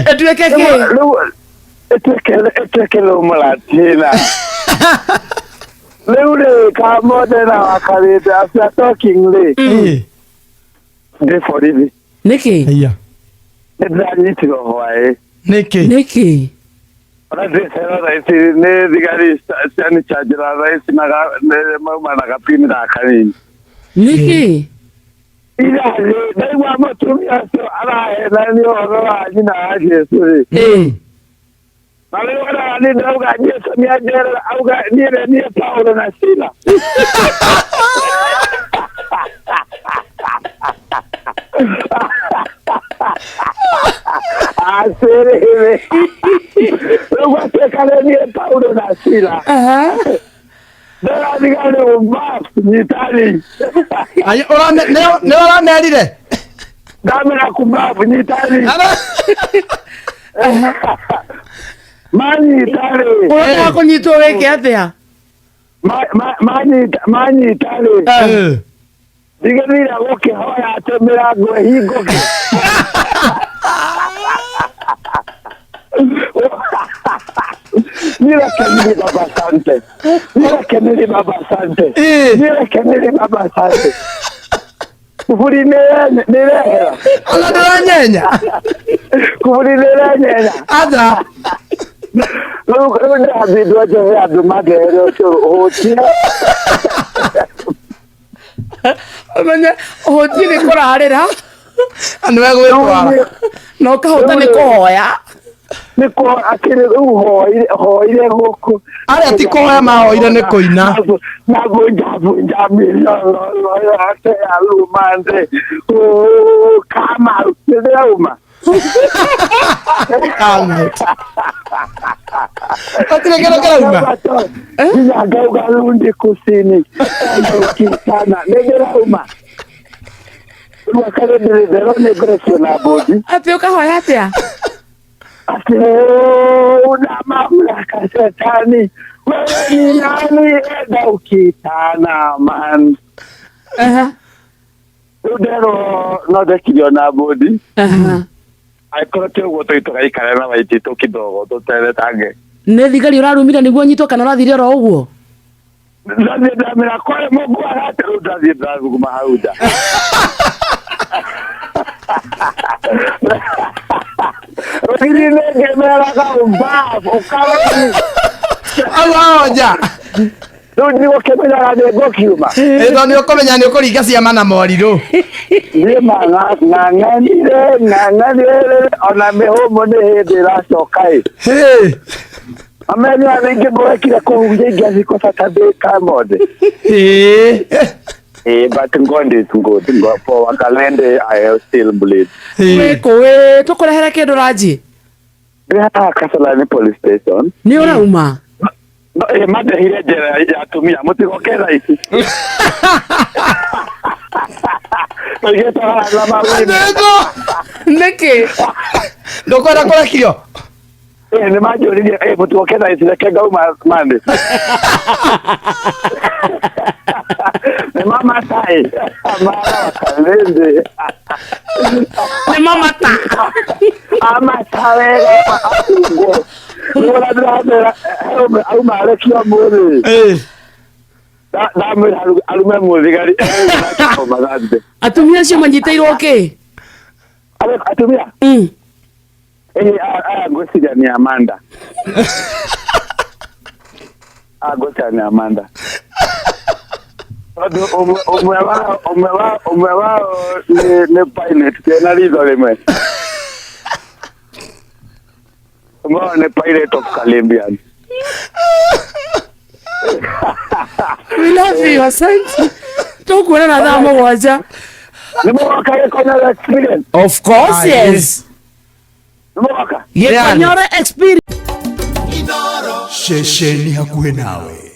Etweke lo mulatina. Leule kamode na wakalete after talking le. De for it. Niki. Yeah. Edani to hoye. Niki. Ona de sera raisi ne digari sani chajira raisi na mama na kapini na kani. Niki. Ila dai wa Atumia so ala na ni oro ajina aje suri. Wale wana ni dauga nyesa ni ajera auga ni Paulo na Sila. Asere. Luego te kale ni Paulo na Sila. Dara digale umba ni tali. Ay ora ne ora nerire. Dame na kumbavu ni tali. Mani tale. Unataka kunyitoa weke atia? Mani tale. Diga woke hoya atembera higo. Mira kenili baba sante. Mira kenili baba sante. Mira kenili baba sante. Kufuri nera. Ala doranyenya. Kufuri nera. Ada. Lu ndazi doje ya dumagero cho hotia. Amanya hoti ni kurarira. Anu wegwitwara. No kahota ni kuhoya. Ni ko akire hoire goko. Ari ti kuhoya mahoire ni kuina. Nagonja milolo ate alumande. Kama uteuma. Atile kero uma. Ina gauga lundi kusini. Kitana negerauma. Wakale de Grecia na bodi. Atio kahoya atia? Ate una mamlaka shetani. Wewe ni nani eda ukitana man. Udero no de kiona bodi. Aikote woto itoka ikara na waitito kidogo to tele tange. Ne thigari urarumira niguo nyitwo kana urathire ro uguo? Ndathi ndamira kore Mungu arate ndathi ndathi kuma hauda. Riri nege mera ka umbavu ukawa. Awaja. Ndio niko kemenya na gokiuma. Edo ni ukomenya ni ukuringa ciama na moriru. Ni ng'ang'anire ona mehomo ni hindira cokai. Amenya ninge mwekire kuhungia ingiathi ko Saturday kamode. But God is good. For Wakalende, I have still believe. We tukurehera kindu raji. Kasalani police station. Ni urauma? No, madehire jera ya Atumia mutigokera ici. Ogeta la mawini. Niki. Ndokora kora kio. Ni majori mutigokera ici kenga uma mande. Mama tai. Mama Wakalende. Ni mama ta. Ama tawe. Ora dra au mare kio muri. Dame alume muri gari. Atumia cio manyiteirwo ki? Atumia? Gosia ni Amanda. Gosia ni Amanda. Umewa ne pilot tena lizo leme. Umewa ne pilot of Colombian. We love you, asante. Tukuona na dama moja. Nimewaka kwenye experience. Of course, yes. Nimewaka. Gikonyore experience. Inooro. Shesheni hakuwe nawe.